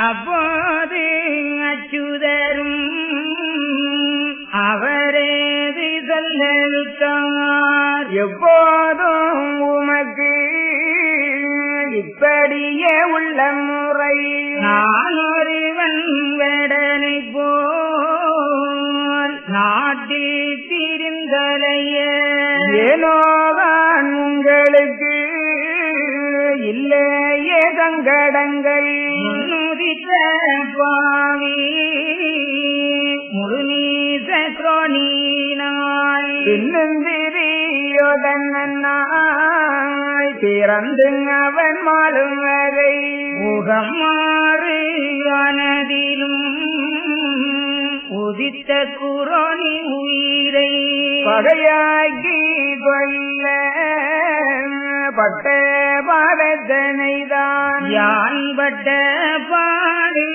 அப்போது அச்சுதரும் அவரேது சொல்லலுத்தார், எப்போதும் உமக்கு இப்படியே உள்ள முறை, நான் ஒருவன் வேடனை போல் நாட்டில் திரிந்தலைய, ஏனோதான் உங்களுக்கு இல்லையே சங்கடங்கள், முன்னுதித்த பாவி முழுநீச குரோனினாய், இன்னும் திரியோதன்னாய் திறந்து அவன் மாளும் வரை, முகம் மாறு ஆனதிலும் உதித்த குரோனி உயிரை பகையாக்கி கொள்ள பட்ட பாரதனைதான், யான் பட்ட பாடு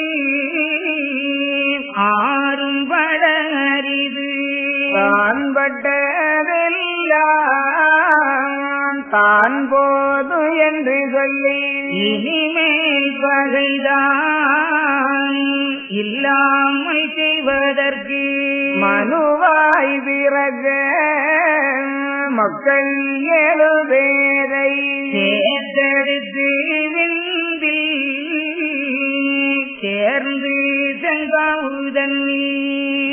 ஆறும் பட அரிது, தான் பட்டதெல்லாம் தான் போது என்று சொல்லி, இனிமேல் பகைதான் இல்லாமல் செய்வதற்கு மனுவாய் பிறக மக்கள் 7 பேரை தேர்ந்தெடுத்து விந்தில் சேர்ந்து செங்காவுதன்னில்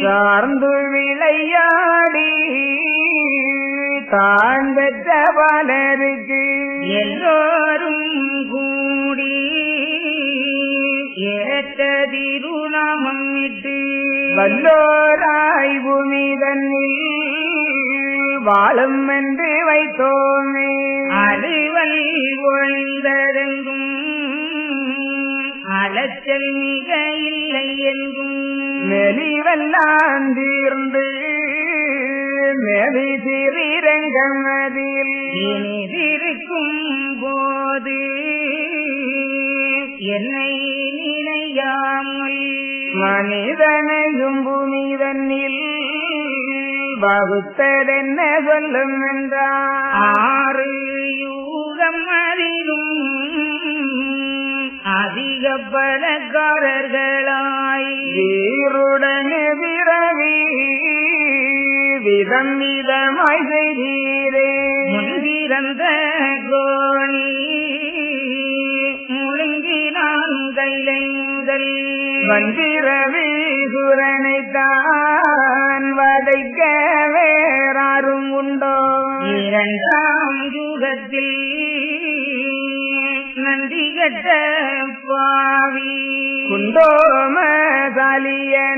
சார்ந்து விளையாடி தான் பெற்ற பலருக்கு எல்லோரும் கூடி ஏற்ற திருநாமம் இட்டு வல்லோராய் பூமி தன்னில் வாழும் என்று வைத்தோமே, அலுவல் ஒழிந்ததென்றும் அலைச்சல் மிக இல்லை என்றும் மெலிவெல்லாம் தீர்ந்து மேவி சிறீரங்கம் அதில் இனிதிருக்கும் போது என்னை நினையாமல் மனிதனையும் பூமி தன்னில் வகுத்ததென்ன சொல்லும் என்றார், 6 யூகம் அதிலும் அதிக பலக்காரர்களாய் வீருடன் பிறவி விதம் விதமாய் செய்தீரே, முன்பிறந்த கோணி முழுங்கினான் கைலை முதல் வந்திரவி சுரனைத்தான் வதைக்க வேறாரும் உண்டோ, 2ஆம் யுகத்தில் நன்றி கட்ட பாவி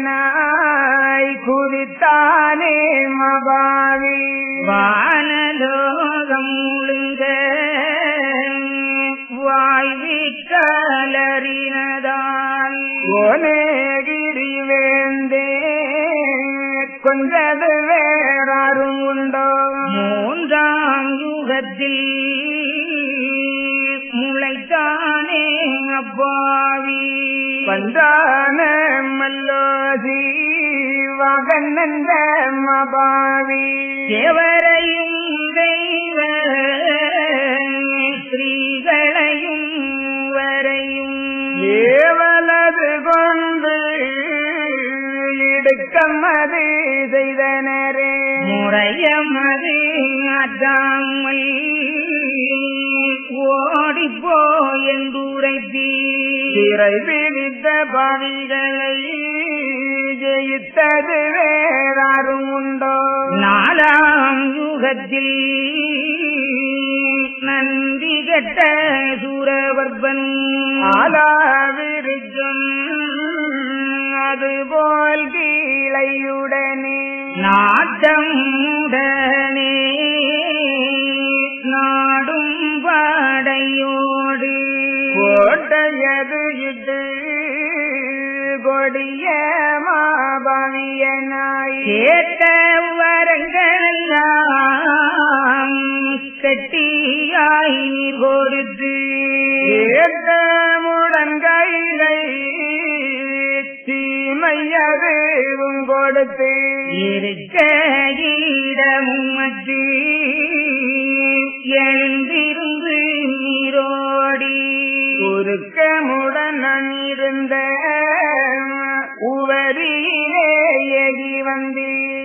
குண்டோமசாலியனாய் குதித்தானே மபாவி, வானலோகம் முழுங்க வாய்விட்டலறினதால் ஓனேகிரி வேந்தே கொஞ்சது வேறாரும் உண்டோ, 3ஆம் யுகத்தில் முளைத்தானே அப்பாவி பஞ்சான மல்லோசி வகன்னந்த மபாவி, எவரையும் தெய்வ ஸ்ரீகளையும் வரையும் ஏவலது கொண்டு இடுக்கமது செய்தனரே, முறையமது அதாமை ஓடிப்போ என்றுரைத்தி சிறை பிடித்த பாவிகளை ஜெயித்தது வேறாரும் உண்டோ, 4ஆம் யுகத்தில் நந்தி கட்ட சூரவர்பன் ஆலாவிருக்கும் அதுபோல் கீழையுடனே நாட்டம் உடனே நாடும் படையோடு கோட்டையது இட்டு கொடிய மாபவியனாய் கேட்ட வரங்களெல்லாம் கட்டியாய் நீர் கொடுத்து ஏற்ற முடங்கைகளை தீமையதுவும் கொடுத்து இருக்க இடமும் மற்று எழுந்திருந்து நீரோடி உருக்கமுடன் இருந்த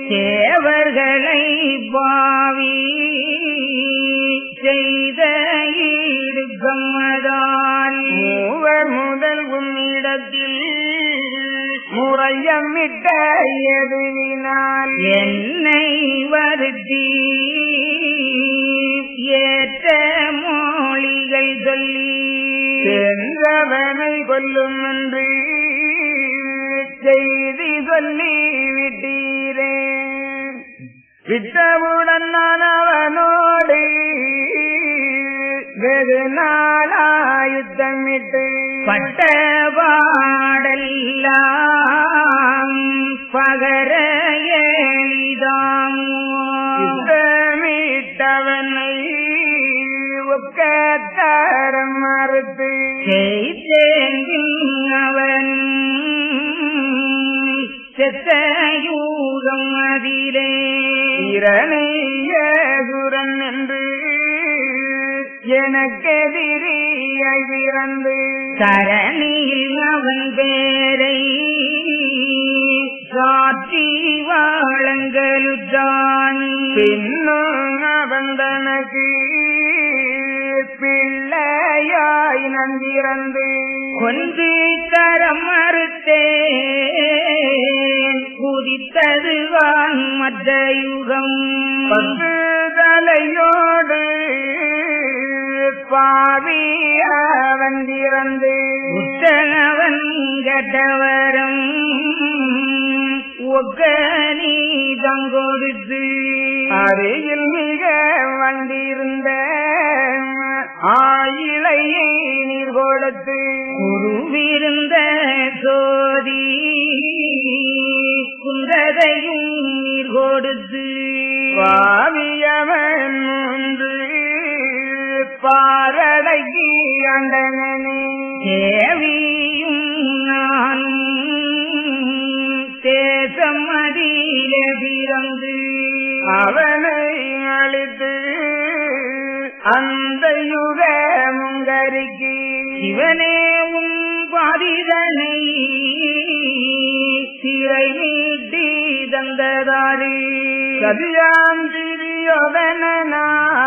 தேவர்களை பாவி செய்த ஈடுகம்மதான் மூவர் முதல் உன்னிடத்தில் முறையமிட்ட எதுவினால் என்னை வருத்தி ஏற்ற மொழிகள் சொல்லி சென்றவனை கொல்லும் என்று செய்தி சொல்லி விட்டீரே. விட்டவுடன் நான் அவனோடு வெகு நாளாயுத்தமிட்டு பட்ட பாடெல்லாம் பகர எளிதாம் யுத்தமிட்டவனை ஒக்கத்தரம் மறுத்து செய்தேங்கின் அவன் செத்த யூகம் அதிலே இரணையசுரன் என்று எனக்கெதிரியாய் பிறந்து தரணியில் அவன் பேரை சாற்றி வாழங்களுத்தான் பின்னும் அவன் தனக்கு பிள்ளையாய் நம்பிறந்து கொன்று கரம் மறுத்தேன் குதித்ததுவான் மற்ற யுகம் பத்து தலையோடு பாவி அவன் இறந்து உத்தனவன் கட்டவரம் ஒக்க நீ தங்கொடுத்து அருகில் மிக வந்திருந்த ஆயிலையை நீர் கொடுத்து குருவிருந்த சோதி குந்ததையும் நீர் கொடுத்து பாவியவன் ஒன்று பாரடகி அண்டனே தேவியும் நானும் தேசம் அதிலே பிறந்து அவனை அழித்து அந்த யுக முங்கரிக்கு இவனே உன் பாதிதனை சிறை மீட்டி தந்ததாரு கதியாம்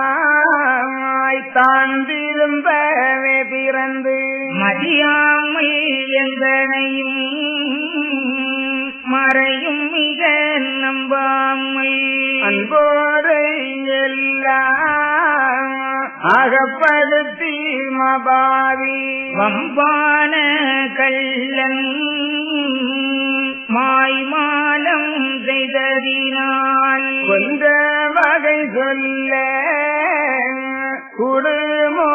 திரியோதனாய் தான் திரும்பவே பிறந்து மதியாமை எந்தனையும் மறையும் மிக நம்பாமை அன்போரை எல்லாம் அகப்படுத்தி மபாவி வம்பான கள்ளன் மாய்மாலம் செய்ததினால் கொண்ட வகை சொல்ல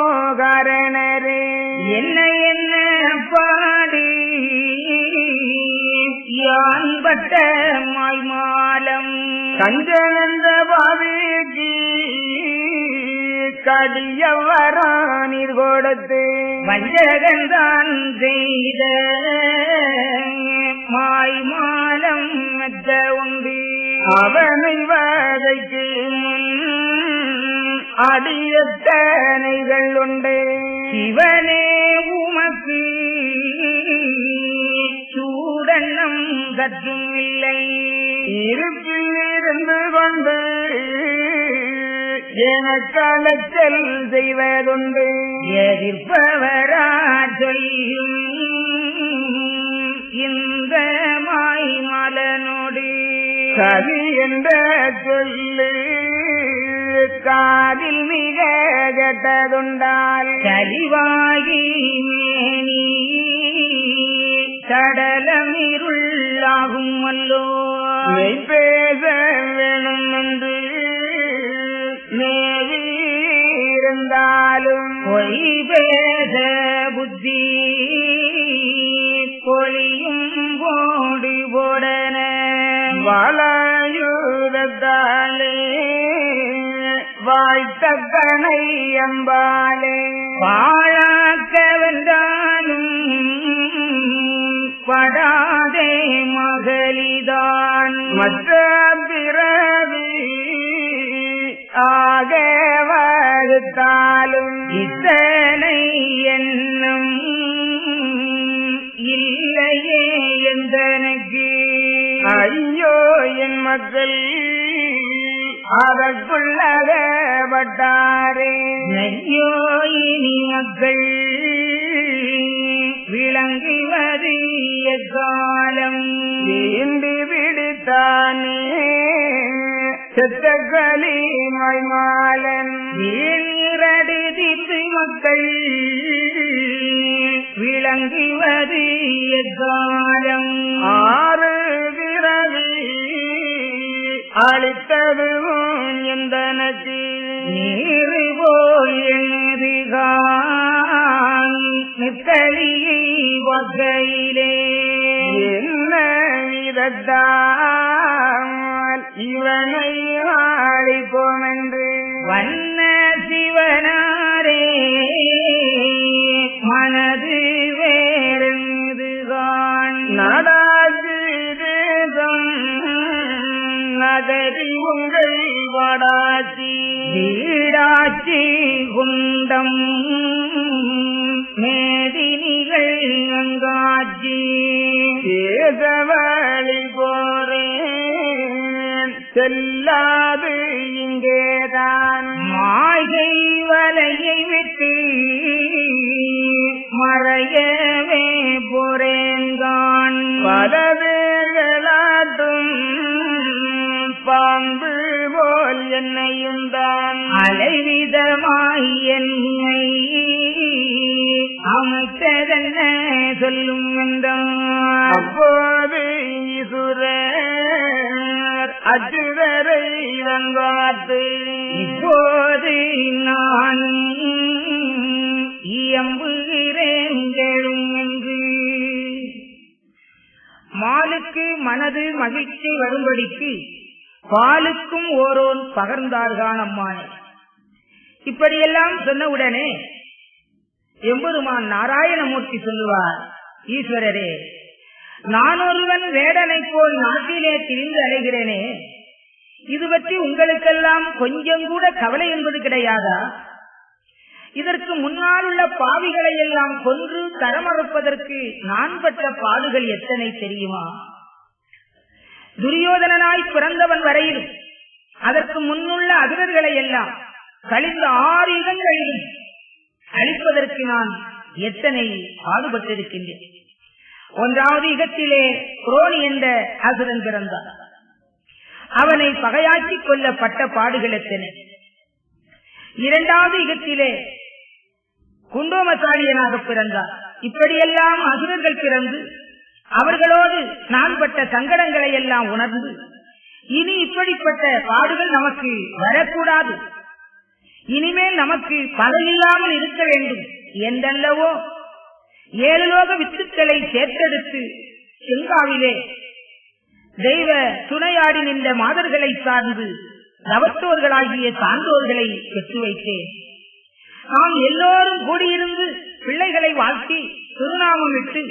குடுமோகரணரே என்ன என்ன பாடி யான் பட்ட மாய்மாலம் கஞ்சனந்த பாவிக்கு கடியவரா நீர் கொடுத்து வஞ்சகந்தான் செய்த மாய்மாலம் மெத்த உண்டு அவனை வகைக்கு அடியத்தனைகள் உண்டு சிவனே உமக்கு சூடன்னம் சற்றும் இல்லை இருப்பில் இருந்து கொண்டு எனக்கலச்சல் செய்வதுண்டு எதிர்ப்பவரா சொல்லும் இந்த மாய்மலனோடு கலி என்ற சொல்லு காதில் மிக கெட்டதுண்டால் கலிவாகி மேனி கடலமிருளாகும் அல்லோ மெய் பேச வேணும் என்று மேவியிருந்தாலும் பொய் பேச புத்தி பொலியும் போடு போடன வளையுதத்தாலே வாய்த்தக்கனை அம்பாலே பாழாக்க வந்தாலும் படாதே மகளிதான் மற்ற பிறவி ஆக வகுத்தாலும் இத்தனை எண்ணம் இல்லையே எந்தனக்கு ஐயோ என் மக்கள் அதற்குள்ளகப்பட்டாரே. ஐயோ இனி மக்கள் விளங்குவது எக்காலம் ஏந்தி பிடித்தானே செத்தகளி மைமாலன் ஏழு திசை மக்கள் விளங்குவது எக்காலம் ஆறு பிறவி அளித்ததுவும் எந்தனக்கு நீரு போல் எழுதுகான் நித்தலியை வகையிலே என்ன விதத்தால் இவனை ஆளிப்போம் என்று வண்ண சிவனாரே மனது வேறுதுகான் நாடாஜி தேசம் நகரி உங்கள் வடாச்சி வீடாட்சி குண்டம் மேதினிகள் அங்காட்சி தேசவழி போறேன் செல்லாது இங்கேதான் மாயை வலையை விட்டு மறையவே போறேன்கான் பலவேகளாட்டும் பாம்பு போல் என்னையும் தான் அலைவிதமாய் என்னை அமைச்சதென்ன சொல்லும் என்றார். அப்போது ஈசுரர் அச்சுதரை வந்தாத்து இப்போது நான் இயம்புகிறேன் கேளும் என்று மாலுக்கு மனது மகிழ்ச்சி வரும்படிக்கு பாலுக்கும் ஓரோன் பகர்ந்தார்கான் அம்மானே. இப்படியெல்லாம் சொன்னவுடனே எம்பெருமான் நாராயணமூர்த்தி சொல்லுவார், ஈஸ்வரரே, நான் ஒருவன் வேடனை போல் நாட்டிலே திரிந்து அலைகிறேனே, இது பற்றி உங்களுக்கெல்லாம் கொஞ்சம் கூட கவலை என்பது கிடையாதா? இதற்கு முன்னால் உள்ள பாவிகளை எல்லாம் கொன்று தரமறுப்பதற்கு நான் பட்ட பாடுகள் எத்தனை தெரியுமா? துரியோதனனாய் பிறந்தவன் வரையிலும் அதற்கு முன்னுள்ள அசுரர்களை எல்லாம் கழிந்த 6 யுகங்களிலும் அழிப்பதற்கு நான் எத்தனை பாடுபட்டிருக்கின்றேன். 1வது யுகத்திலே குரோனி என்ற அசுரன் பிறந்தான். அவனை பகையாக்கி கொல்லப்பட்ட பாடுகள் எத்தனை. 2வது யுகத்திலே குண்டோமசாலியனாக பிறந்தார். இப்படியெல்லாம் அசுரர்கள் பிறந்து அவர்களோடு நான் பட்ட சங்கடங்களை எல்லாம் உணர்ந்து இனி இப்படிப்பட்ட பாடுகள் நமக்கு வரக்கூடாது, இனிமேல் நமக்கு பகையில்லாமல் இருக்க வேண்டும் என்றல்லவோ 7 லோக வித்துக்களை சேர்த்தெடுத்து செங்காவிலே தெய்வ துணையாடி நின்ற மாதர்களை சார்ந்து தவத்தோர்களாகிய சான்றோர்களை பெற்று வைத்தேன். நாம் எல்லோரும் கூடியிருந்து பிள்ளைகளை வாழ்த்தி திருநாமமிட்டு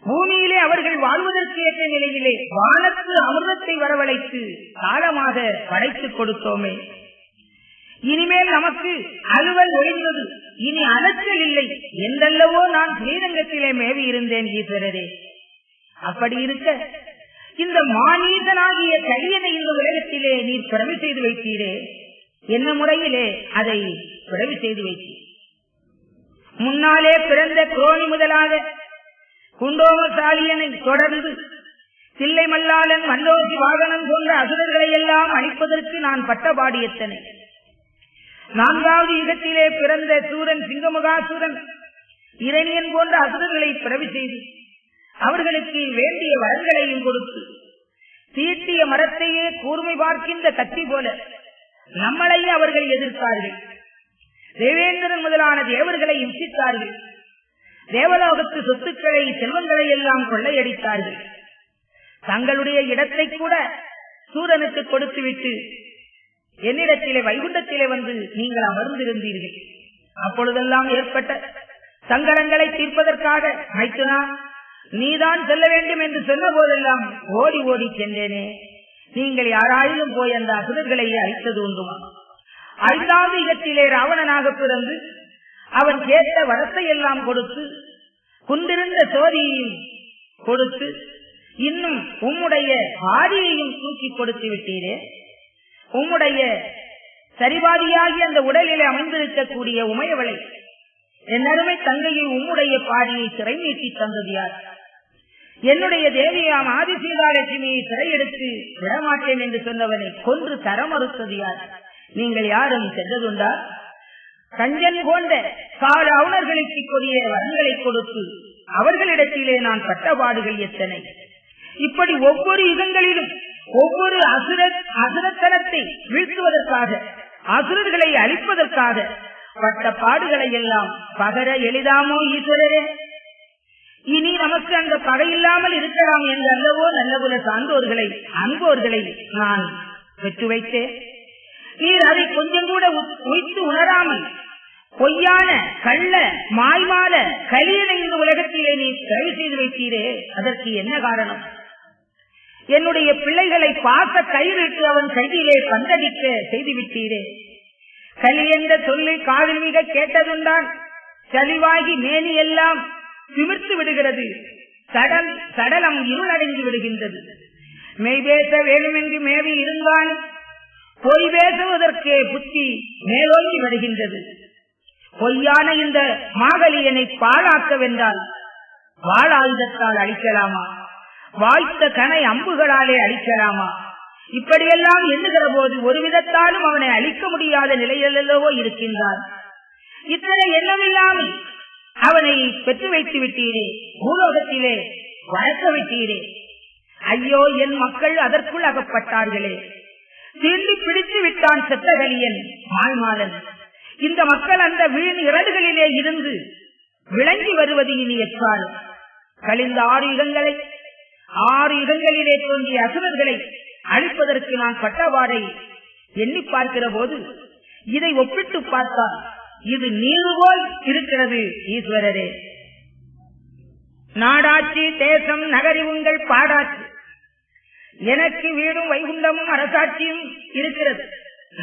பூமியிலே அவர்கள் வாழ்வதற்கு ஏற்ற நிலையிலே வானத்து அமிர்தத்தை வரவழைத்து காலமாக படைத்துக் கொடுத்தோமே. இனிமேல் நமக்கு அலுவல் ஒழிந்தது, இனி அலச்சல் இல்லை என்றல்லவோ நான் ஸ்ரீரங்கத்திலே மேவி இருந்தேன் ஈஸ்வரரே. அப்படி இருக்க இந்த மானீசனாகிய கலியனை இந்த உலகத்திலே நீர் பிறவி செய்து வைத்தீரே, என்ன முறையிலே அதை பிறவி செய்து வைத்தீர்? முன்னாலே பிறந்த குரோனி முதலாக குண்டோமசாலியனை தொடர்ந்து தில்லை மல்லாளன், மல்லோசி வாகனன் போன்ற அசுரர்களை எல்லாம் அழிப்பதற்கு நான் பட்டபாடு எத்தனை. 4வது யுகத்திலே பிறந்த சூரன், சிங்கமுகாசூரன், இரணியன் போன்ற அசுரர்களை பிறவி செய்து அவர்களுக்கு வேண்டிய வரங்களையும் கொடுத்து தீட்டிய மரத்தையே கூர்மை பார்க்கின்ற கத்தி போல நம்மளையே அவர்கள் எதிர்த்தார்கள். தேவேந்திரன் முதலான தேவர்களை இம்சித்தார்கள். தேவலோகத்து சொத்துக்களை, செல்வங்களை எல்லாம் கொள்ளையடித்தார்கள். தங்களுடைய இடத்தை கூட சூரனுக்கு கொடுத்துவிட்டு என்னிடத்திலே வைகுண்டத்திலே வந்து நீங்கள் அமர்ந்திருந்தீர்கள். அப்பொழுதெல்லாம் ஏற்பட்ட சங்கடங்களை தீர்ப்பதற்காக மைத்துனா நீதான் செல்ல வேண்டும் என்று சொன்ன போதெல்லாம் ஓடி ஓடி சென்றேனே. நீங்கள் யாராயிலும் போய் அந்த அசுரர்களை அழித்தது உண்டுமா? 5வது யுகத்திலே ராவணனாக பிறந்து அவன் கேட்ட வரத்தை எல்லாம் கொடுத்து குண்டிருந்த சோதியையும் கொடுத்து இன்னும் உம்முடைய பாதியையும் தூக்கி கொடுத்து விட்டீரே. உம்முடைய சரிபாதியாகி அந்த உடலிலே அமைந்திருக்கக்கூடிய உமையவளை என் அருமை தங்கையை உம்முடைய பாதியை சிறை நீட்டி தந்தது யார்? என்னுடைய தேவியாம் ஆதிசீதாலட்சுமியை சிறையெடுத்து விடமாட்டேன் என்று சொன்னவனை கொன்று தர மறுத்தது யார்? நீங்கள் யாரும் சென்றதுண்டா? கஞ்சன் போன்ற கால அவுணர்களுக்கு கொடிய வரங்களை கொடுத்து அவர்களிடத்திலே நான் பட்டபாடுகள் எத்தனை. இப்படி ஒவ்வொரு யுகங்களிலும் ஒவ்வொரு அசுரத்தனத்தை வீழ்த்துவதற்காக, அசுரர்களை அழிப்பதற்காக பட்ட பாடுகளை எல்லாம் பகர எளிதாமோ ஈஸ்வரரே? இனி நமக்கு அந்த பகையில்லாமல் இருக்கலாம் என்று அல்லவோ நல்லபுல சார்ந்தோர்களை அன்போர்களை நான் பெற்று வைத்தேன். நீர் அதை கொஞ்சம் கூட உய்த்து உணராமல் பொய்யான கள்ள மாய்மால கலியனை இந்த உலகத்திலே நீ தயவு செய்து வைத்தீரே, அதற்கு என்ன காரணம்? என்னுடைய பிள்ளைகளை பாச கயிறிட்டு அவன் கையிலே பந்தடிக்க செய்துவிட்டீரே. கலி என்ற சொல்லி காதில் மிக கேட்டதுண்டான். சலிவாகி மேனி எல்லாம் திமிர்த்து விடுகிறது, சடலம் இருளடைந்து விடுகின்றது. மெய் பேச வேணுமென்று மேவி இருந்தான், பொய் பேசுவதற்கு புத்தி மேலோங்கி வருகின்றது. பொய்யான இந்த மாகலியனை பாழாக்க வென்றால் வாழாயுதத்தால் அழிக்கலாமா? வாய்த்த கனை அம்புகளாலே அழிக்கலாமா? இப்படியெல்லாம் எண்ணுகிற போது ஒரு விதத்தாலும் அவனை அழிக்க முடியாத நிலையிலோ இருக்கின்றான். இத்தனை எண்ணமில்லாமல் அவனை பெற்று வைத்து விட்டீரே, பூலோகத்திலே வளர்க்க விட்டீரே. ஐயோ, என் மக்கள் அதற்குள் அகப்பட்டார்களே. தீண்டி பிடித்து விட்டான் செத்தகலியன் மாய்மாலன். இந்த மக்கள் அந்த வீண் இரடுகளிலே இருந்து விளங்கி வருவது இனி எப்பால்? கழிந்த 6 யுகங்களிலே தோன்றிய அசுரர்களை அழிப்பதற்கு நான் பட்டவாடை எண்ணி பார்க்கிற போது இதை ஒப்பிட்டு பார்த்தால் இது நீர் போல் இருக்கிறது. ஈஸ்வரரே, நாடாட்சி தேசம் நகரி உங்கள் பாடாட்சி, எனக்கு வீடும் வைகுண்டமும் அரசாட்சியும் இருக்கிறது.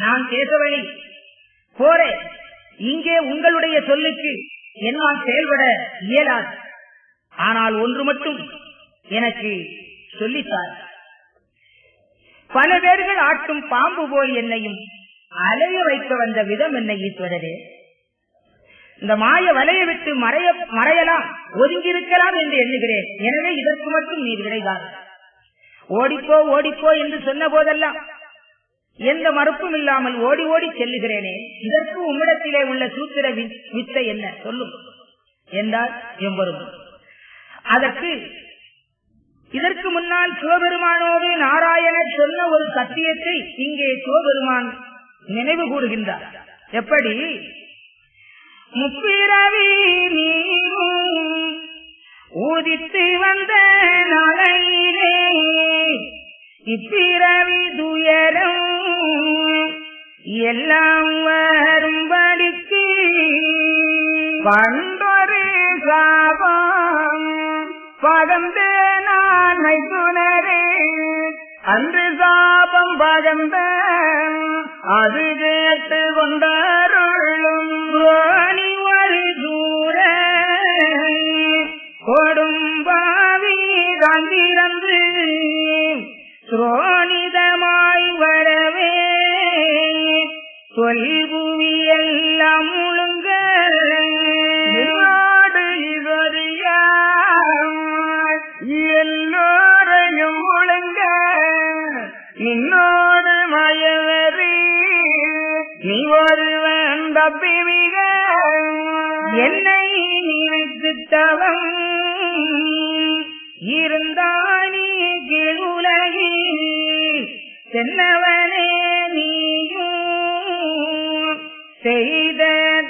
நான் தேசவழி போறேன். இங்கே உங்களுடைய சொல்லுக்கு என்னால் செயல்பட இயலாது. ஆனால் ஒன்று மட்டும் எனக்கு சொல்லித்தார். பல பேர்கள் ஆட்டும் பாம்பு போல் என்னையும் அலைய வைக்க வந்த விதம் என்ன ஈஸ்வரரே? இந்த மாய வலையை விட்டு மறையலாம், ஒதுங்கியிருக்கலாம் என்று எண்ணுகிறேன். எனவே இதற்கு மட்டும் நீர் விடைதான். ஓடிப்போ ஓடிப்போ என்று சொன்ன போதெல்லாம் எந்த மறுப்பும் இல்லாமல் ஓடி ஓடி செல்லுகிறேனே, இதற்கு உம்மிடத்திலே உள்ள சூத்திர வித்தை என்ன சொல்லும் என்றார் எம்பெருமான். இதற்கு முன்னால் சிவபெருமானோடு நாராயணர் சொன்ன ஒரு சத்தியத்தை இங்கே சிவபெருமான் நினைவு கூறுகின்றார். எப்படி? முப்பிரவி நீரும் ஊதித்து வந்த நாளையிலே இப்பிரவி துயரம் எல்லாம் வரும்படிக்கு பண்டொரு சாபம் பகந்த நான் மைத்துனரே, அன்று சாபம் பகந்த அது கேட்டு கொண்டாருளும் ஒரு தூர கொடும்பாவி தந்திரந்து சுரோனிதமாய் வரவே சொல்புவி எல்லாம் முழுங்க எல்லோரையும் முழுங்க இன்னோடு மயவரி நீ ஒருவன் தப்பிவிக என்னை நினைத்து தவம் இருந்தானே கீழுலகி சென்னவனே நீயும் செய்த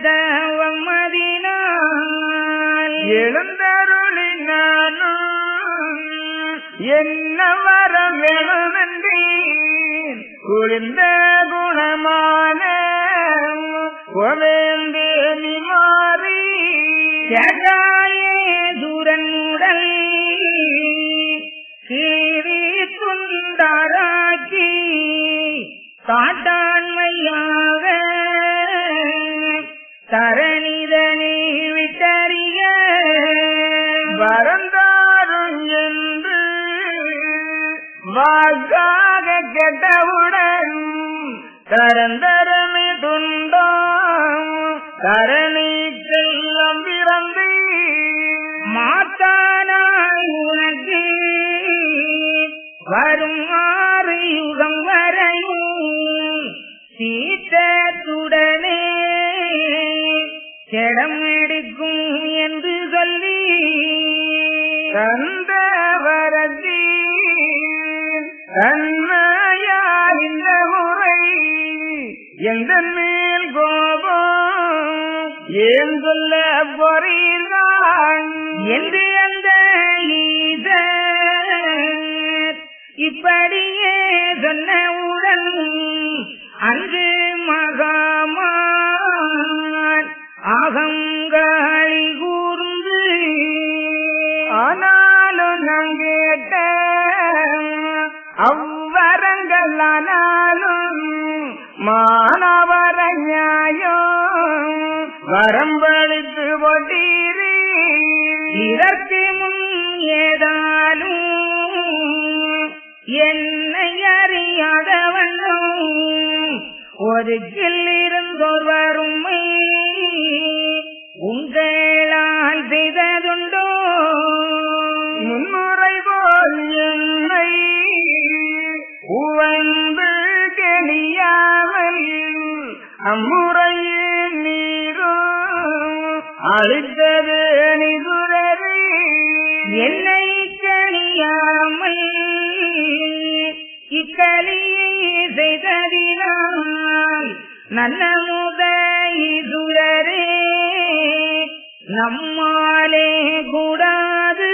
தவம் மதினால் எழுந்தருளி நானும் என்ன வரம் வேணுமென்றேன் குளிர்ந்த குணமான கோவேந்தே நிமாறி ஜகாயே துரனுடல் கீரி துண்டாராக்கி காட்டாண்மையாக தரணிதனை விட்டறிய வரந்தாரும் என்று வாக்காக கெட்டவுடன் தரந்தரமே துண்டோ தரணி செல்லம் பிறந்து மாத்தானாய் உனக்கு வரும் 6 யுகம் வரையும் சீத்தத்துடனே செடம் எடுக்கும் என்று சொல்லி தந்த வரதி தன்மையார் இந்த முறை எந்த மேல் கோபம் ஏன் சொல்ல போறீர்கள் என்று அந்த ஈசர் இப்படியே சொன்னவுடன் அன்று மகாமான் அகங்காளி கூர்ந்து ஆனாலும் நான் கேட்ட அவ்வரங்களானாலும் மாணவர நியாயம் வரம்பளித்து போட்டீரே இதற்கு முன் ஏதாலும் என்னை அறியாதவண்ணும் ஒரு கில்லிருந்தோர் வறுமை உங்களால் செய்ததுண்டோ முன்முறை போல் என்னை உவந்து கெளியாமல் அம்முறையே நீரும் அழித்தது நிதுரே என்னை கணியாமல் இக்கலியை செய்ததினால் நல்லமுத ஈசுரரே நம்மாலே கூடாது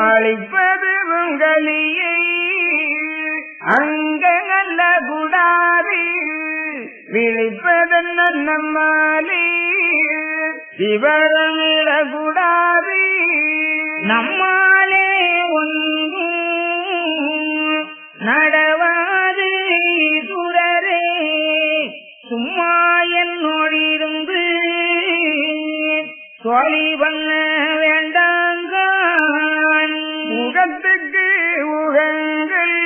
அழிப்பது உங்களியை அங்க நல்ல கூடாது விழிப்பதென்ன நம்மாலே விவரமிட கூடாது நம்மாலே ஒன்று நடவாது ஈசுரரே சும்மா என்னோடிருந்து சொல்லி பண்ண வேண்டாங்க முகத்துக்கு உகங்கள்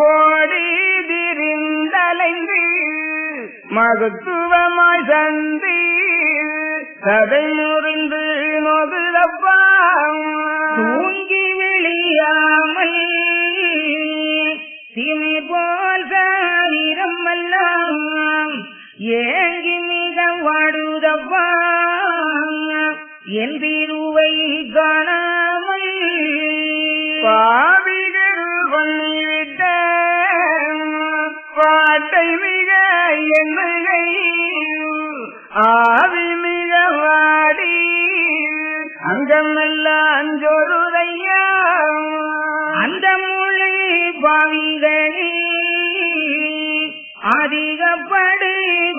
ஓடி திரிந்தலைந்து மகத்துவமாய் சந்தி சதை முறிந்து நோதுதப்பா தூங்கி விழியாமல் சிமி போல் சாயிரம் எல்லாம் ஏங்கி மிக வாடுதப்பா என் திருவை காணாமல் பாவிகள் பண்ணிவிட்ட பாட்டை மிக எண்ணுகை ஆவி மிக வாடி அங்கமெல்லாம் ஜொருதையா அந்த மொழி பாவிகளே அதிகப்படு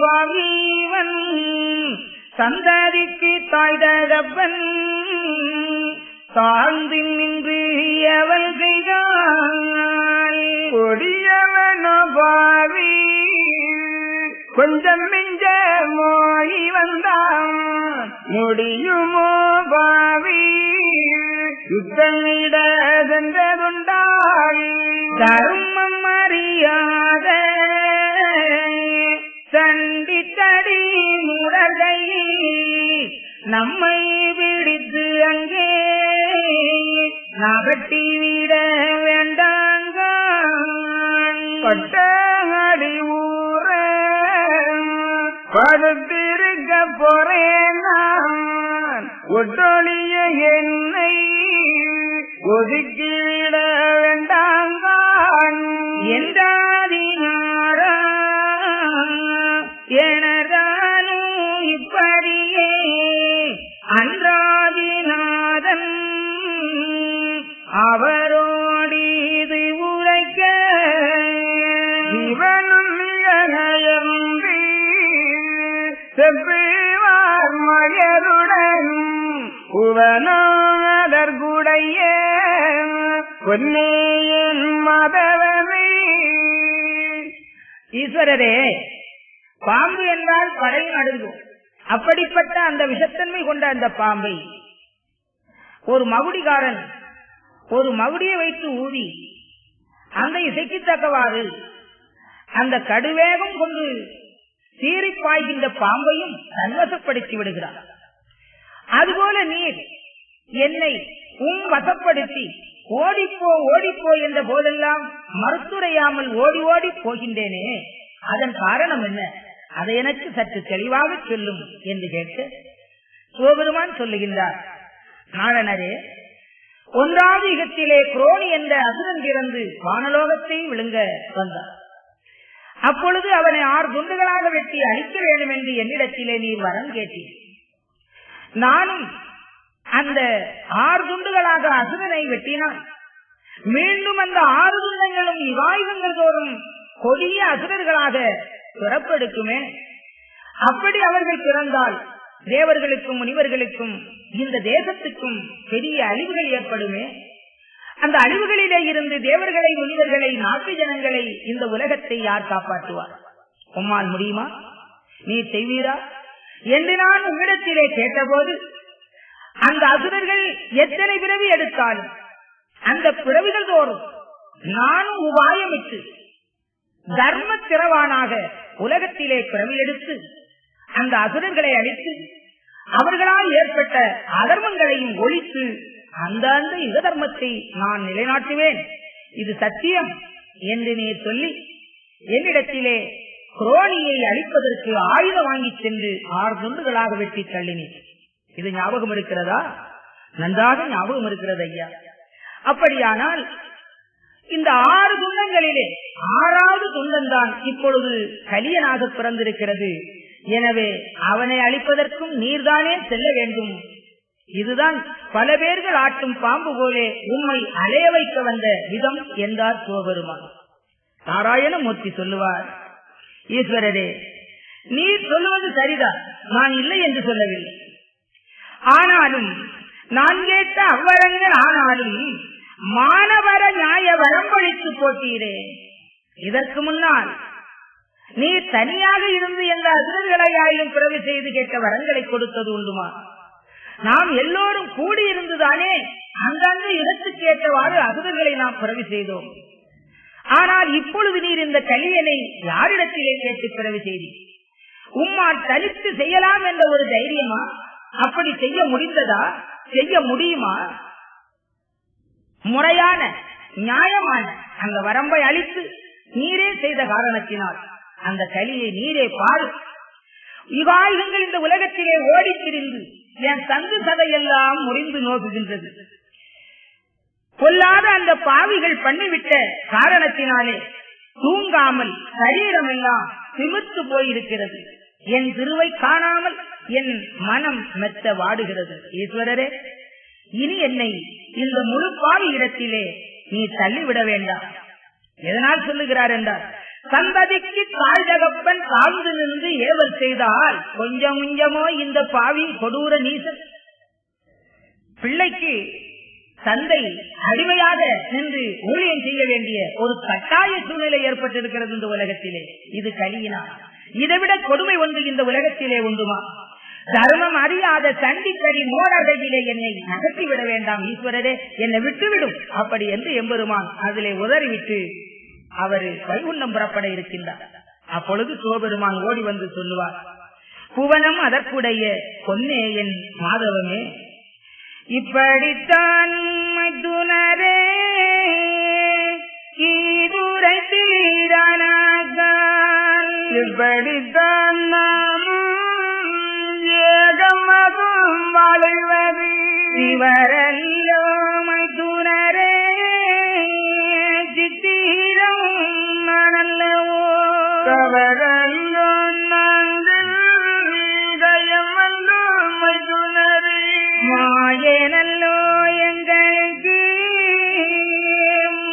பாவிவன் சந்ததிக்கு தாய் தகப்பன் தாழ்ந்து நின்று அவள் செய்தாள் கொடியவனோ பாவி கொஞ்சம் மிஞ்ச மோழி வந்தான் முடியுமோ பாவி யுத்தமிட சென்றதுண்டாள் தர்மம் அறியாத சண்டித்தடி முரலை நம்மை பிடித்து அங்கே நகட்டிவிட வேண்டாங்க பட்டடி ஊர படுத்திருக்க போறேன் நான் ஒட்டொழிய என்னை ஒதுக்கிவிட வேண்டாங்க என்றாதினாரா எனதானும் இப்படியே அன்றாதிநாதன் அவரோடிது உரைக்க இவனும் மிகநயம்பி செவ்வார் மகருடன் உவனாதற்குடைய பொன்னேயன் மதவமே. ஈஸ்வரரே, பாம்பு என்றால் படையும் நடுங்கும். அப்படிப்பட்ட அந்த விஷத்தன்மை கொண்ட அந்த பாம்பை ஒரு மகுடிகாரன் ஒரு மகுடியை வைத்து ஊதி அந்த இசைக்கு தக்கவாறு அந்த கடுவேகம் கொண்டு சீறிப்பாய்கின்ற பாம்பையும் தன்வசப்படுத்தி விடுகிறார். அதுபோல நீர் என்னை வசப்படுத்தி ஓடிப்போ ஓடிப்போ என்ற போதெல்லாம் மறுத்துரையாமல் ஓடி ஓடி போகின்றேனே, அதன் காரணம் என்ன? அதை எனக்கு சற்று தெளிவாக சொல்லும் என்று கேட்க சிவபெருமான் சொல்லுகின்றார். நாரணரே, 1வது யுகத்திலே குரோணி என்ற அசுரன் பிறந்து வானலோகத்தை விழுங்க வந்தார். அப்பொழுது அவனை 6 துண்டுகளாக வெட்டி அழிக்க வேண்டும் என்று என்னிடத்திலே நீர் வரம் கேட்டீர். நானும் அந்த 6 துண்டுகளாக அசுரனை வெட்டினான். மீண்டும் அந்த 6 துண்டங்களும் யுகாயுகங்கள் தோறும் கொடிய அசுரர்களாக பிறப்பெடுக்குமே. அப்படி அவர்கள் பிறந்தால் தேவர்களுக்கும் முனிவர்களுக்கும் இந்த தேசத்துக்கும் பெரிய அழிவுகள் ஏற்படுமே. அந்த அழிவுகளிலே இருந்து தேவர்களை, முனிவர்களை, நாட்டு ஜனங்களை, இந்த உலகத்தை யார் காப்பாற்றுவார்? உம்மால் முடியுமா? நீ செய்வீரா என்று நான் உம்மிடத்திலே கேட்டபோது, அந்த அசுரர்கள் எத்தனை பிறவி எடுத்தாலும் அந்த பிறவிகள் தோறும் நானும் உபாயமிட்டு தர்ம திறவானாக உலகத்திலே பிறவி எடுத்து அந்த அசுரர்களை அழித்து அவர்களால் ஏற்பட்ட அதர்மங்களையும் ஒழித்து அந்த யுக தர்மத்தை நான் நிலைநாட்டுவேன், இது சத்தியம் என்று நீ சொல்லி என்னிடத்திலே குரோணியை அழிப்பதற்கு ஆயுதம் வாங்கி சென்று 6 துண்டுகளாக வெட்டி தள்ளினீர். இது ஞாபகம் இருக்கிறதா? நன்றாக ஞாபகம் இருக்கிறது ஐயா. அப்படியானால் இந்த 6 துண்டங்களிலே 6வது துண்டம்தான் இப்பொழுது கலியனாக பிறந்திருக்கிறது. எனவே அவனை அழிப்பதற்கும் நீர்தானே செல்ல வேண்டும். இதுதான் பல பேர்கள் ஆட்டும் பாம்பு போலே உம்மை அலைய வைக்க வந்த விதம் என்றார் சிவபெருமான். நாராயணமூர்த்தி சொல்லுவார், ஈஸ்வரரே, நீர் சொல்லுவது சரிதான், நான் இல்லை என்று சொல்லவில்லை. ஆனாலும் நான் கேட்ட அவ்வரங்கள் ஆனாலும் மானவர நியாய வரம்பளித்து போட்டீரே. இதற்கு முன்னால் நீ தனியாக இருந்து எந்த அசுரர்களையாயிலும் பிறவி செய்து கேட்ட வரங்களை கொடுத்தது உண்டுமா? நாம் எல்லோரும் கூடியிருந்துதானே அந்தந்த இடத்துக்கு ஏற்றவாறு அசுரர்களை நாம் பிறவி செய்தோம். ஆனால் இப்பொழுது நீர் இந்த கலியனை யாரிடத்திலே கேட்டு பிறவி செய்தி? உம்மால் தனித்து செய்யலாம் என்ற ஒரு தைரியமா? அப்படி செய்ய முடிந்ததா? செய்ய முடியுமா? முறையான நியாயமான அந்த வரம்பை அளித்து நீரே செய்த காரணத்தினால் அந்த கலியை நீரே பாரு. யுகாயுகங்கள் இந்த உலகத்திலே ஓடி திரிந்து என் தந்து சதையெல்லாம் முறிந்து நோக்குகின்றது. கொல்லாத அந்த பாவிகள் பண்ணிவிட்ட காரணத்தினாலே தூங்காமல் சரீரம் எல்லாம் திமிர்த்து போயிருக்கிறது. என் திருவை காணாமல் என் மனம் மெத்த வாடுகிறது. ஈஸ்வரரே, இனி என்னை இந்த முழு பாவி இடத்திலே நீ தள்ளிவிட வேண்டாம். எதனால் சொல்லுகிறார் என்றால், சந்ததிக்கு தாய் தகப்பன் தாழ்ந்து நின்று ஏவல் செய்தால் கொஞ்சம் கொஞ்சமோ இந்த பாவி கொடூர நீசன். பிள்ளைக்கு தந்தை அடிமையாக நின்று ஊழியம் செய்ய வேண்டிய ஒரு கட்டாய சூழ்நிலை ஏற்பட்டிருக்கிறது இந்த உலகத்திலே. இது கலியினால் இதைவிட கொடுமை ஒன்று இந்த உலகத்திலே உண்டுமா? தர்மம் அறியாத சண்டித்தடி மோடகையிலே என்னை நகர்த்திவிட வேண்டாம் ஈஸ்வரரே, என்னை விட்டுவிடும் அப்படி என்று எம்பெருமான் அதிலே உதறிவிட்டு அவர் வைகுண்டம் புறப்பட இருக்கின்றார். அப்பொழுது சிவபெருமான் ஓடி வந்து சொல்லுவார், புவனம் அதற்குடைய பொன்னே என் மாதவமே, இப்படித்தான் மைத்துனரே ஈதுரை தீரானாகான், இப்படித்தான் நாமும் ஏகமதும் வாழ்வது இவரல்லோ மைத்துனரே சித்தீரம் நானல்லவோ, கவரல்லோ நாங்கள் இதயமல்லோ மைத்துனரே, மாயனல்லோ எங்களுக்கு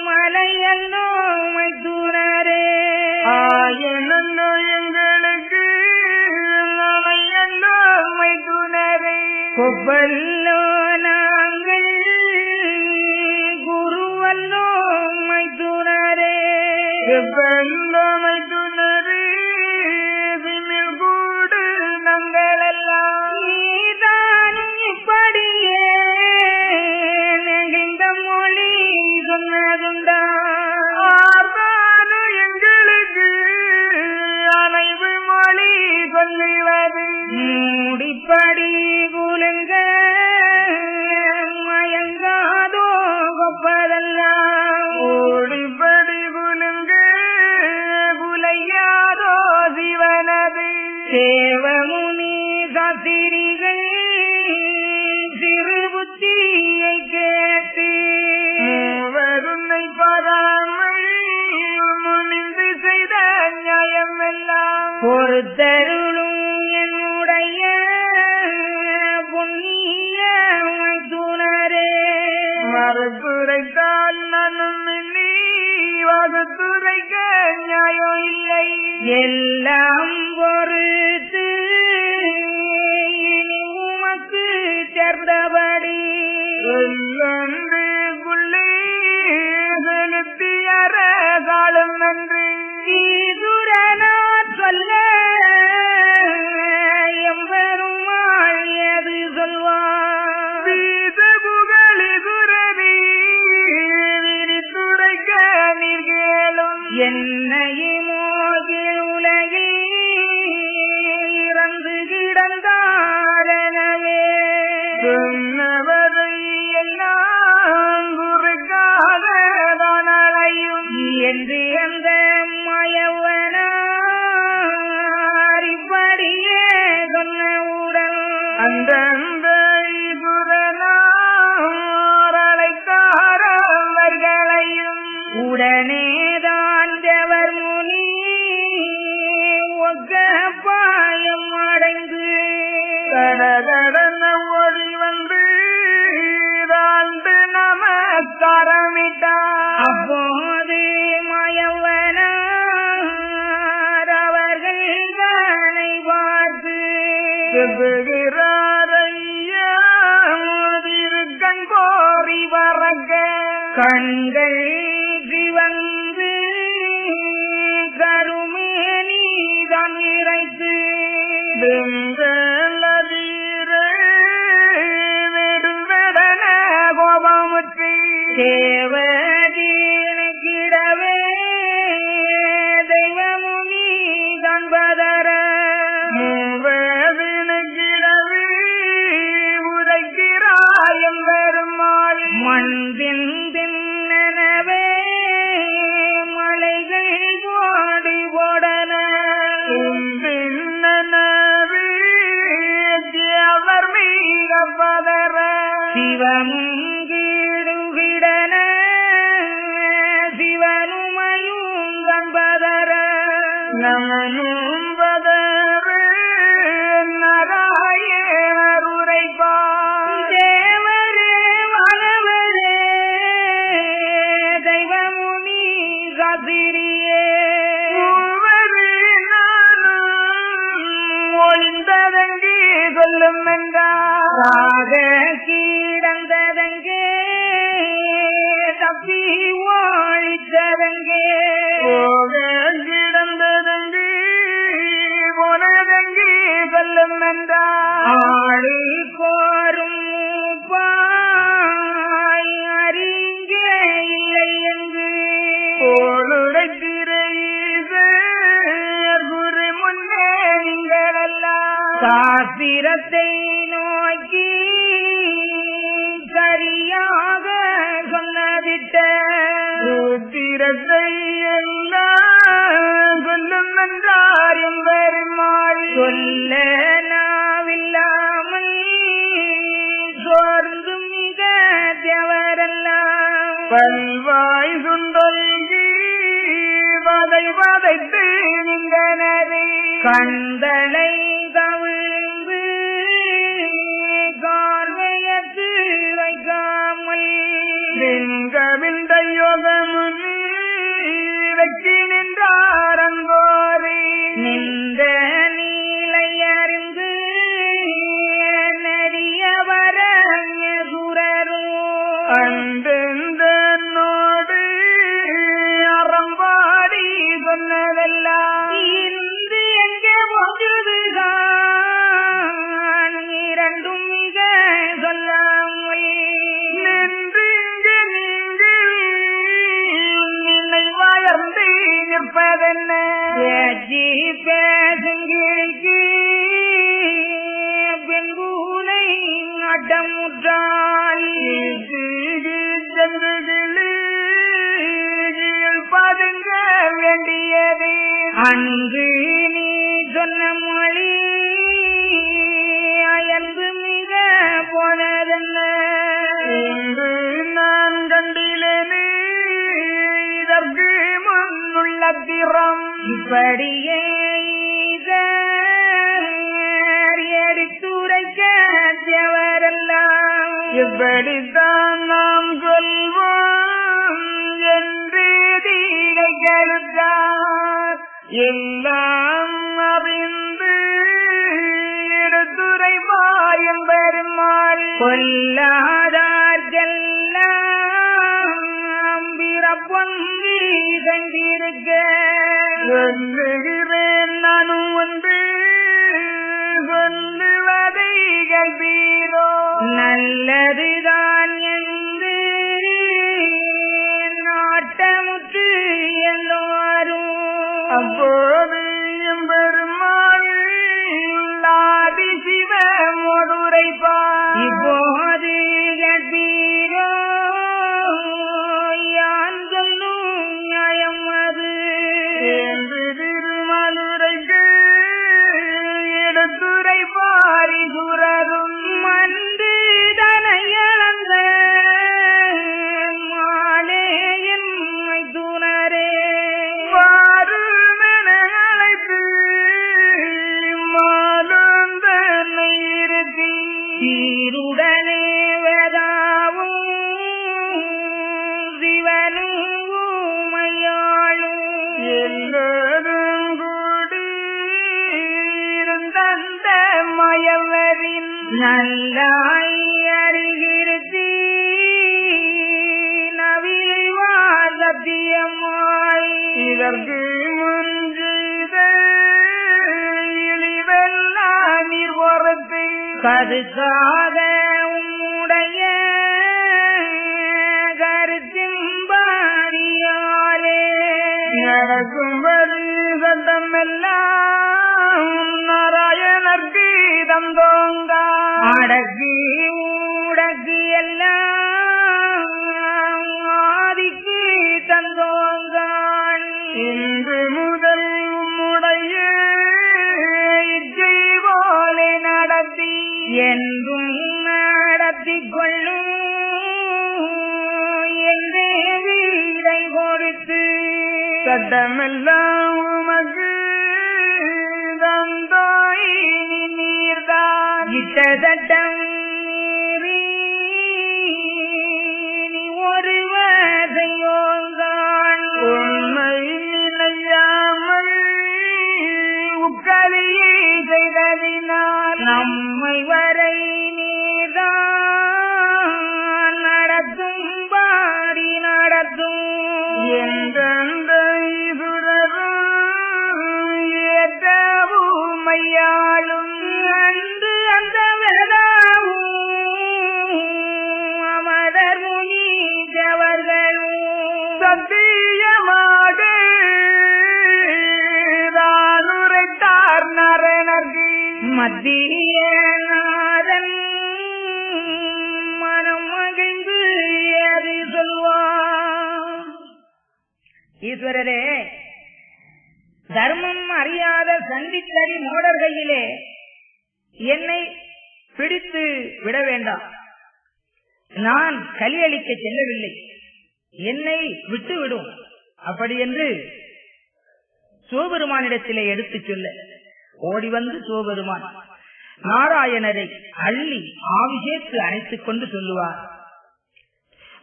மலையல்லோ மைத்துனரே, ஆயனல்லோ எங்களுக்கு மலையல்லோ மைத்துனரே, கொப்பல்லோ நாங்கள் குருவல்லோ மைத்துனரே, கொப்பல்லோ மைத்துனரே, விமிழ் கூடு நங்களெல்லாம் நீதான் இப்படியே நெகிழ்ந்த மொழி பொறுத்தருளும் என்னுடைய புண்ணிய மைத்துனரே. மறுத்துரைத்தால் நானும் நீ வகுத்துரைக்க நியாயம் இல்லை. எல்லாம் பொறுத்து இனி உமக்கு சேர்ந்தபடி புள்ளி செலுத்தியற காலம் நன்றி ஈதுரனா சொல்ல எம்பெருமாள் எது சொல்வார். வீத புகழி குரவி விரித்துரைக்க நீர் கேளும். என்னையும் மோகில் உலகில் இறந்து கிடந்தாரனவே சொன்னவரை எல்லாம் குறுக்காதவனையும் என்று அந்த மயவனார் இப்படியே சொன்னவுடன் அந்த அழைத்தாரவர்களையும் உடனேதான் தேவர் முனி ஒக்க பாயம் அடைந்து கடகடன ஒளி வந்து தாண்டு நமஸ்காரமிட்டார். அப்போது மயவனார் அவர்கள் தானை பார்த்து செப்புகிறாரையா திருக்கண் கோரி வரங்க கண்கள் சிவந்து கருமேனி தான் இறைத்து வெடுவெடன கோபமுற்றி தேவதீனக்கிடவே தெய்வமுனி தான் பதற மூவதினக்கிடவே உதைக்கிறாயம் பெருமாள் மண்பின் தின்னவே மலைகள் போடி போடன அவர் மீக பதற சிவமுங்கிடுவிடன சிவனுமையும் கண்பதற நமனும் பதற நாராயணர் உரைப்பார். தேவரே மனவரே தெய்வமுனி சாத்திரியே ஒளிந்ததங்கி சொல்லும் என்றார். கீடந்ததங்கே தப்பி ஓழித்ததங்கே கிடந்ததங்கி போனதங்கி சொல்லும் என்றார். ஆளி கோரும் பாய் அறிங்கே இல்லை என்று கோளுடை திரையீசர் குரு முன்னே நீங்களெல்லாம் சாஸ்திரத்தை நோக்கி சரியாக சொன்னதிட்ட சூத்திரத்தை எல்லாம் சொல்லும் என்றார் எம்பெருமாள். சொல்ல நாவில்லாமல் சோர்ந்து மிக தேவரெல்லாம் பல்வாய் சுண்டொல்கி வதை வதைத்து நின்றனரே கண்களை கவிழ்ந்து கார்மையத்து வைக்காமல் கவிழ்ந்த யோகமுனி வெற்றி நின்றார் அங்கோரே நின்ற நீலை அறிந்து நெறியவர சுரரும் அந்தோடு அறம்பாடி சொன்னதெல்லாம் இன்று எங்கே போகுதுதான் இரண்டும் மிக சொல்லாமல் நின்று நீங்கள் நின்னை வளர்ந்து நிற்பதென்ன பேச்சு பேசுங்கிழிக்கு பெண்பூனை அட்டமுற்றால் பதுங்க வேண்டியது அன்று நீ சொன்ன மொழி அயர்ந்து மிக போனதென்ன இன்று நான் கண்டிலேனே இதற்கு முன்னுள்ள திறம் இப்படியே இப்படித்தான் நாம் சொல்வோம் என்று தீகைகளுக்கார் எல்லாம் அறிந்து எடுத்துரை பாயம் பெருமாள் கொல்லாதார்கெல்லாம் பிறப்பொங்கி கண்டிருக்க சொல்லுகிறேன் நானும் ஒன்று சொல்லுவதை கல்வீரோ நல்லதுதான் என்று நாட்டமுற்று எல்லாரும் அப்போது எம்பெருமாள் ஆதி சிவ மோதுரைப்பார் இப்போது கற்பீரோ யான் சொல்லும் நியாயம் அது என்று திருமலுரைக்கு எடுத்துரை பாரி சுரரும் மன்று தனையளந்த மாலே என்னை துணரே பாருமென அழைத்து மாலந்தனை இருத்தி சீருடனே வேதாவும் சிவனும் மையாளும் எல்லோரும் கூடி இருந்தந்த மயவரின் நல்லாய் அறிகிருத்தி நவில்வார் சத்தியமாய் இதற்கு முன் செய்த இழிவெல்லாம் நீர் பொறுத்து கருக்காக உம்முடைய கருத்தின்பாரியாலே நடக்கும்படி சட்டமெல்லாம் நாராயணர்க்கு தந்தோங்க அடக்கி ஊடக்கு எல்லாம் ஆதிக்கு தந்தோங்கான் இன்று முதல் உம்முடைய இச்சை போலே நடத்தி என்றும் நடத்திக் கொள்ளும் என்றே வீரை கொடுத்து சட்டமெல்லாம் உமக்கு தந்தாய் நீர்தான் இட்ட சட்டம் மீறி நீ ஒருவர் செய்யோங்கான் உண்மை நினையாமல் உக்கலியை செய்ததினால் நம்மை வரை நீதான் நடத்தும் பாரி நடத்தும் எந்தெந்த சுடரும் ஏற்றவும் மையாளும் அன்று அந்த வேதாவும் அமரர் முனீஜவர்களும் சத்தியமாக தானுரைத்தார் நரனர்க்கு மத்திய நாதன் மனம் மகிழ்ந்து அது சொல்வான். ஈஸ்வரரே, தர்மம் அறியாத சண்டித்தறி மோடர்கையிலே என்னை பிடித்து விட வேண்டாம். நான் கலியளிக்க செல்லவில்லை, என்னை விட்டுவிடும். அப்படி என்று சிவபெருமானிடத்திலே எடுத்துச் சொல்ல ஓடி வந்து சிவபெருமான் நாராயணரை அள்ளி ஆவிஷேத்து அணைத்துக் கொண்டு சொல்லுவார்.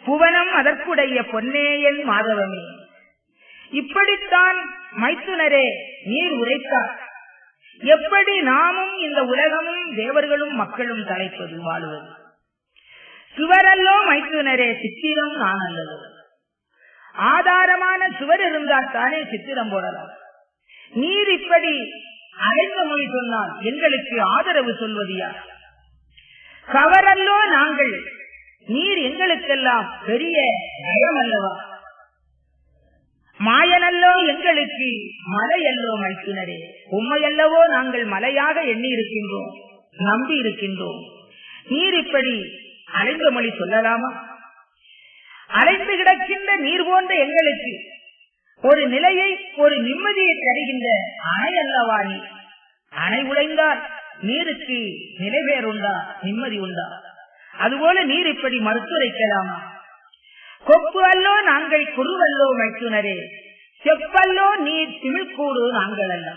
புவனம் அதற்குடைய பொன்னேயன் மாதவமே, இப்படித்தான் மைத்துனரே நீர் உரைத்தார். எப்படி நாமும் இந்த உலகமும் தேவர்களும் மக்களும் தலைப்பது வாழுவது? சுவரல்லோ மைத்துனரே சித்திரம் நான் அல்லது. ஆதாரமான சுவர் இருந்தால் தானே சித்திரம் போடலாம். நீர் இப்படி அடைந்த மொழி சொன்னால் எங்களுக்கு ஆதரவு சொல்வது யார்? கவரல்லோ நாங்கள், நீர் எங்களுக்கெல்லாம் பெரிய பயம் அல்லவா? மாயனல்லோ எங்களுக்கு மலையல்லோ மைத்துனரே, உண்மையல்லவோ நாங்கள் மலையாக எண்ணி இருக்கின்றோம், நம்பி இருக்கின்றோம். நீர் இப்படி அலைந்த மொழி சொல்லலாமா? அலைந்து கிடக்கின்ற நீர் போன்ற எங்களுக்கு ஒரு நிலையை, ஒரு நிம்மதியை தருகின்ற அணை அல்லவா நீ? அணை உடைந்தால் நீருக்கு நிலை பேருண்டா, நிம்மதி உண்டா? அதுபோல நீர் இப்படி மறுத்துரைக்கலாமா? கொப்பு அல்லோ நாங்கள் குருவல்லோ மைத்துனரே, செப்பல்லோ நீர் திமிழ்கூடு நாங்கள் அல்ல.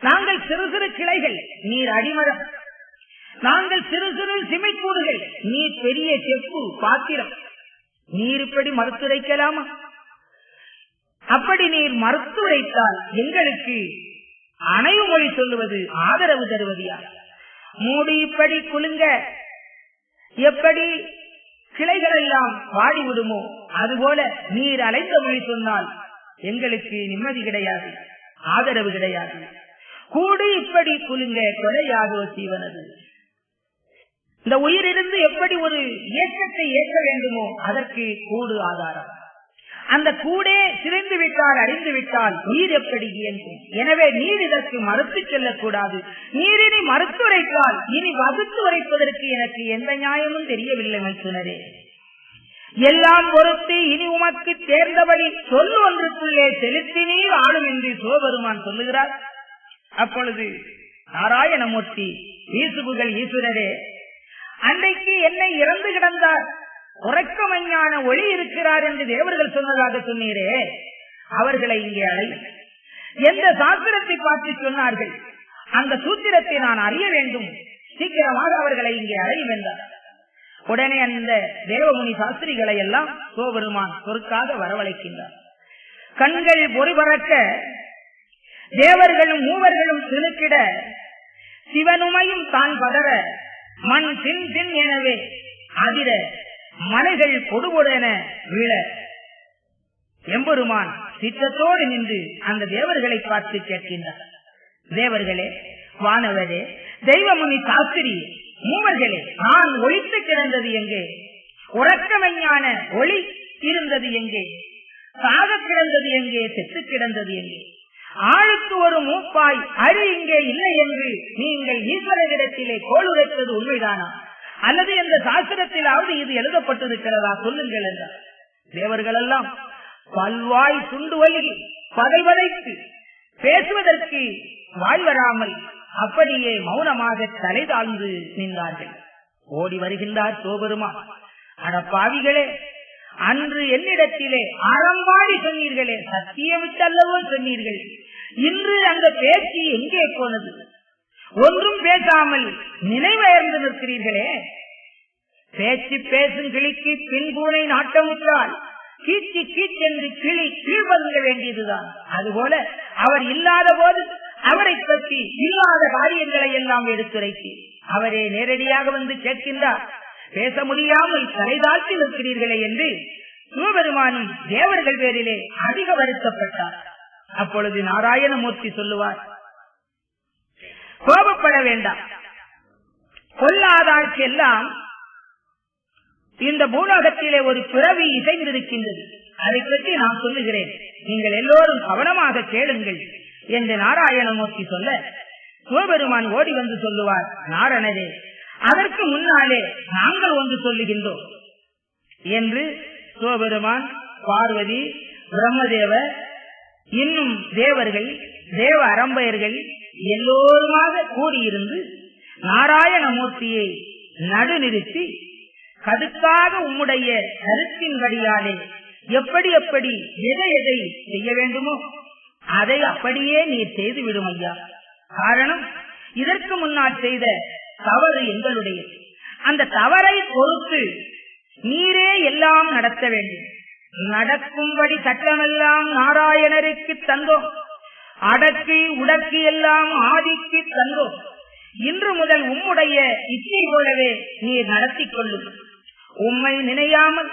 நாங்கள் சிறு சிறு கிளைகள், நீர் அடிமரம். நாங்கள் சிறு சிறு சிமைக்கூடுகள், நீ பெரிய செப்பு பாத்திரம். நீர் இப்படி மறுத்துரைக்கலாமா? அப்படி நீர் மறுத்துரைத்தால் எங்களுக்கு அணைவுமொழி சொல்லுவது ஆதரவு தருவது யார்? மூடி இப்படி குலுங்க எப்படி கிளைகள் எல்லாம் வாடிவிடுமோ அதுபோல நீர் அலைந்த மொழி சொன்னால் எங்களுக்கு நிம்மதி கிடையாது, ஆதரவு கிடையாது. கூடி இப்படி குலுங்க கொலையாகோ சீவனது. இந்த உயிரிலிருந்து எப்படி ஒரு இயக்கத்தை இயக்க வேண்டுமோ அதற்கு கூடு ஆதாரம். அந்த கூடே சிதைந்து விட்டால், அழிந்து விட்டால் உயிர் எப்படி இயங்கும்? எனவே நீர் இதற்கு மறுத்து செல்லக்கூடாது. நீரினை மறுத்துரைத்தால் இனி வகுத்து உரைப்பதற்கு எனக்கு எந்த நியாயமும் தெரியவில்லை மைத்துனரே. எல்லாம் பொறுத்து இனி உமக்கு தேர்ந்தபடி சொல் ஒன்றுக்குள்ளே செலுத்தி நீர் ஆளும் என்று சிவபெருமான் சொல்லுகிறார். அப்பொழுது நாராயணமூர்த்தி, ஈசுபுகள் ஈஸ்வரரே, அன்றைக்கு என்னை இறந்து கிடந்தார், உறக்கமஞான ஒளி இருக்கிறார் என்று தேவர்கள் சொன்னதாக சொன்னீரே, அவர்களை இங்கே அழை. எந்த சாஸ்திரத்தை பார்த்து சொன்னார்கள்? அந்த சூத்திரத்தை நான் அறிய வேண்டும், சீக்கிரமாக அவர்களை இங்கே அழையும் என்றார். உடனே அந்த தேவமுனி சாஸ்திரிகளை எல்லாம் சிவபெருமான் பொறுக்காக வரவழைக்கின்றார். கண்கள் பொறிபறக்க, தேவர்களும் மூவர்களும் திணுக்கிட, சிவனுமையும் தான் பதற, மண் சின் சின் எனவே அதிர, மலைகள் கொடுபொடென விழ, எம்பெருமான் சித்தத்தோடு நின்று அந்த தேவர்களை பார்த்து கேட்கின்றார். தேவர்களே, வானவரே, தெய்வமுனி சாஸ்திரி, மூவர்களே, நான் ஒழித்து கிடந்தது எங்கே? உறக்கமைஞான ஒளி இருந்தது எங்கே? சாக கிடந்தது எங்கே? செத்து கிடந்தது எங்கே? ஆளுக்கு ஒரு மூப்பாய் அரி இங்கே இல்லை என்று நீங்கள் ஈஸ்வரனிடத்திலே கோளுரைத்தது உண்மைதானா? அல்லது எந்த சாஸ்திரத்திலாவது இது எழுதப்பட்டிருக்கிறதா? சொல்லுங்கள் என்றார். தேவர்கள் எல்லாம் பல்வாய் சுண்டு வலி பதைவதைத்து பேசுவதற்கு வாய் வராமல் அப்படியே மௌனமாக தலை தாழ்ந்து நின்றார்கள். ஓடி வருகின்றார் சிவபெருமான். அட பாவிகளே, அன்று என்னிடத்திலே ஆரம்பாடி சொன்னீர்களே, சத்தியமிட்டல்லவோ சொன்னீர்கள், இன்று அந்த பேச்சு எங்கே போனது? ஒன்றும் பேசாமல் நினைவயர்ந்து நிற்கிறீர்களே. பேச்சு பேசும் கிளிக்கு பின்பூனை நாட்டமுற்றால் கீச்சு கீச்சென்று கிளி கீழ்பங்க வேண்டியதுதான். அதுபோல அவர் இல்லாத போது அவரை பற்றி இல்லாத காரியங்களை எல்லாம் எடுத்துரைத்தீர். அவரே நேரடியாக வந்து கேட்கின்றார். பேச முடியாமல் தலைதாழ்த்தி நிற்கிறீர்களே என்று சிவபெருமானும் தேவர்கள் பேரிலே அதிக வருத்தப்பட்டார். அப்பொழுது நாராயணமூர்த்தி சொல்லுவார், கோபப்பட வேண்டாம், கொல்லாதாட்சி எல்லாம் இந்த பூலோகத்திலே ஒரு பிறவி இசைந்திருக்கின்றது, அதை பற்றி நான் சொல்லுகிறேன், நீங்கள் எல்லோரும் கவனமாக கேளுங்கள் என்று நாராயணமூர்த்தி சொல்ல, சிவபெருமான் ஓடி வந்து சொல்லுவார், நாரணரே, அதற்கு முன்னாலே நாங்கள் ஒன்று சொல்லுகின்றோம் என்று சிவபெருமான், பார்வதி, பிரம்மதேவர், இன்னும் தேவர்கள், தேவ அரம்பயர்கள் எல்லோருமாக கூடியிருந்து நாராயணமூர்த்தியை நடுநிறுத்தி, கதுக்காக உம்முடைய கருத்தின்படியாலே எப்படி எப்படி எதை எதை செய்ய வேண்டுமோ அதை அப்படியே நீர் செய்துவிடும் ஐயா. காரணம், இதற்கு முன்னால் செய்த தவறு எங்களுடைய, அந்த தவறை பொறுத்து நீரே எல்லாம் நடத்த வேண்டும். நடக்கும்படி சட்டமெல்லாம் நாராயணருக்கு தந்தோம், அடக்கி உடக்கி எல்லாம் ஆதிக்கு தந்தோம். இன்று முதல் உம்முடைய இச்சை போலவே நீர் நடத்தி கொள்ளும். உம்மை நினையாமல்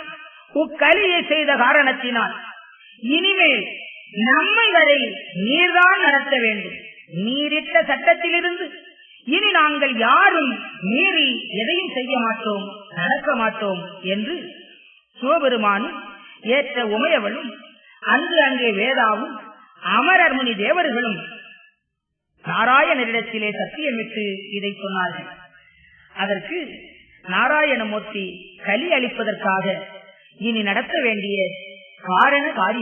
உக்கலியை செய்த காரணத்தினால் இனிமேல் நம்மை வரை நீர்தான் நடத்த வேண்டும். நீரிட்ட சட்டத்திலிருந்து இனி நாங்கள் யாரும் மீறி எதையும் செய்ய மாட்டோம், நடக்க மாட்டோம் என்று சிவபெருமானும் ஏற்ற உமையவளும் அன்று அங்கே வேதாவும் அமரர் முனி தேவர்களும் நாராயணரிடத்திலே சத்தியமிட்டு இதை சொன்னார்கள். அதற்கு நாராயணமூர்த்தி கலி அளிப்பதற்காக இனி நடத்த வேண்டிய காரண காரிய